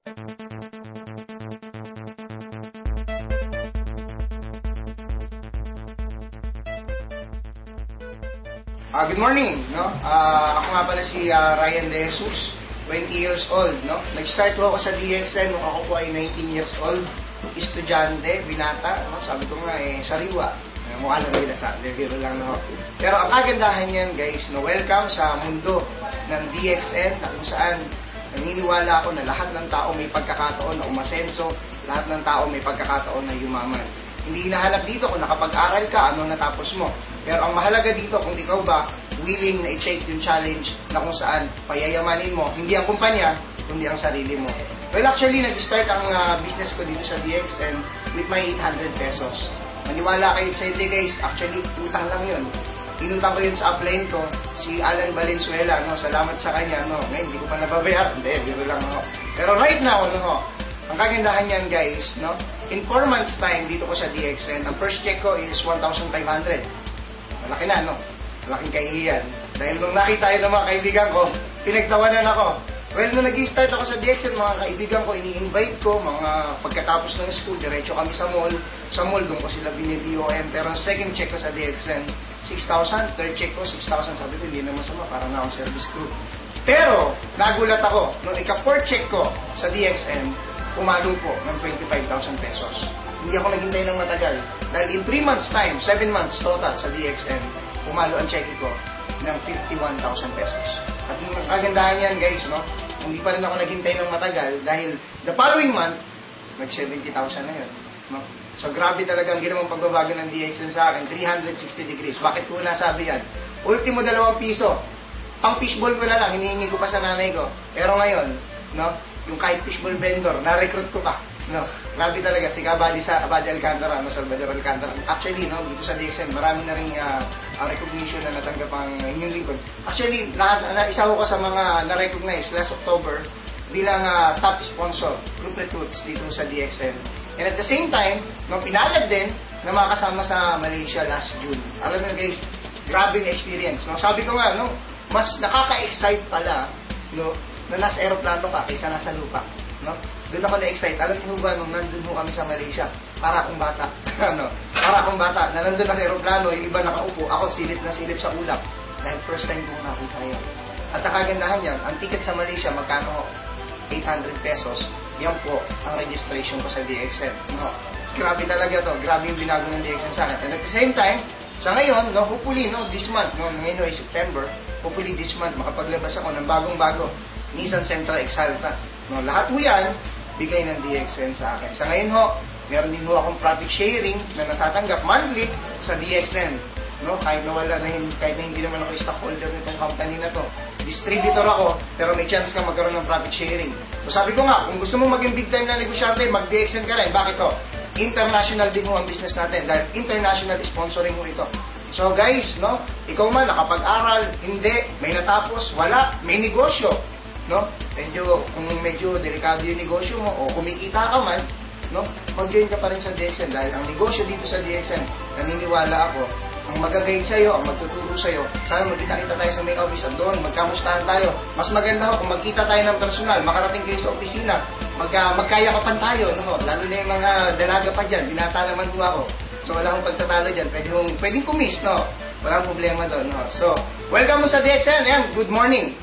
Good morning, no? Ako nga pala si Ryan De Jesus, 20 years old, no? Nag-start po ako sa DXN nung ako po ay 19 years old, estudyante, binata, no? Sabi ko nga sariwa. Mukha lang nila sa biro lang, no? Pero ang kagandahan niyan, guys, no, welcome sa mundo ng DXN na kung saan naniniwala ako na lahat ng tao may pagkakataon na umasenso, lahat ng tao may pagkakataon na yumaman. Hindi hinahanap dito kung nakapag-aral ka, ano natapos mo. Pero ang mahalaga dito kung ikaw ba willing na i-take yung challenge na kung saan payayamanin mo, hindi ang kumpanya, kundi ang sarili mo. Well, actually, nag-start ang business ko dito sa DXN with my 800 pesos. Maniwala kayo sa hindi, guys, actually, utang lang yun. Inutang ko yun sa upline ko, si Alan Valenzuela, no? Salamat sa kanya, no? Ngayon, hindi ko pa nababayar. Hindi, biro lang, no? Pero right now, no? Ang kagandahan yan, guys, no? In 4 months time, dito ko sa DXN, ang first check ko is 1,500. Malaki na, no? Malaking kahihiyan. Dahil nung nakita yun ng mga kaibigan ko, pinagtawanan ako. Well, nung nag-start ako sa DXN, mga kaibigan ko, ini-invite ko, mga pagkatapos ng school, diretso kami sa mall. Sa mall, doon ko sila bini-BOM. Pero second check ko sa DXN, 6,000. Third check ko, 6,000. Sabi ko, hindi na masama, para na akong service crew. Pero, nagulat ako, nung ika-fourth check ko sa DXN, umalo po ng 25,000 pesos. Hindi ako naghintay ng matagal. Dahil in 3 months time, 7 months total sa DXN, umalo ang check ko ng 51,000 pesos. At yung kagandahan yan, guys, no? Hindi pa rin ako naghintay ng matagal dahil the following month, nag-70,000 na yun. No? So, grabe talaga ang ginawang pagbabago ng DXN sa akin. 360 degrees. Bakit ko nasabi yan? Ultimo 2 piso. Pang fishball ko na lang, hinihingi ko pa sa nanay ko. Pero ngayon, no? Yung kahit fishball vendor, na-recruit ko pa. No, grabe talaga si Abadi Alcantara, no, Salvador Alcantara. Actually, no, dito sa DXN, marami na ring recognition na natanggap ang inyong lingkod. Actually, isa ko sa mga na-recognize last October bilang top sponsor, Group Recruits dito sa DXN. And at the same time, no, pinalad din na makasama sa Malaysia last June. Alam mo guys, grabe yung experience. No? Sabi ko nga, no, mas nakaka-excite pala, no, na nasa aeroplano ka kaysa nasa lupa. No? Doon ako na-excite. Alam niyo ba, nung nandun mo kami sa Malaysia, para akong bata. No? Para akong bata, na nandun na sa aeroplano, yung iba nakaupo, ako silip na silip sa ulap. Dahil first time ko nakita yun. At ang kagandahan yan, ang ticket sa Malaysia, magkano? 800 pesos. Yan po ang registration ko sa DXN. No? Grabe talaga to. Grabe yung binago ng DXN sa akin. And at the same time, sa ngayon, no, hopefully, no, this month, no, ngayon ay September, hopefully this month, makapaglabas ako ng bagong-bago Nissan Sentra Exaltas. No, lahat po yan, bigay ng DXN sa akin. Sa ngayon ho, meron din ho akong profit sharing na natatanggap monthly sa DXN. No, kahit na hindi naman ako stockholder nitong company na to. Distributor ako, pero may chance ka magkaroon ng profit sharing. So sabi ko nga, kung gusto mo maging big time na negosyante, mag-DXN ka rin. Bakit to? International din ho ang business natin dahil international sponsoring mo ito. So guys, no, ikaw man nakapag-aral, hindi, may natapos, wala, may negosyo. No? Kung medyo delikado yung negosyo mo o kumikita ka man, no? Mag-join ka pa rin sa DXN dahil ang negosyo dito sa DXN, naniniwala ako, ang mag-guide sa'yo, ang magtuturo sa'yo, sana magkita-kita tayo sa main office at doon, magkamustahan tayo. Mas maganda ho kung magkita tayo ng personal, makarating kayo sa opisina, magkayakapan tayo, no? Lalo na yung mga dalaga pa dyan, binata naman po ako. So wala akong pagtatalo dyan, pwedeng kumis, no? Walang problema doon, no? So, welcome mo sa DXN, yan, good morning.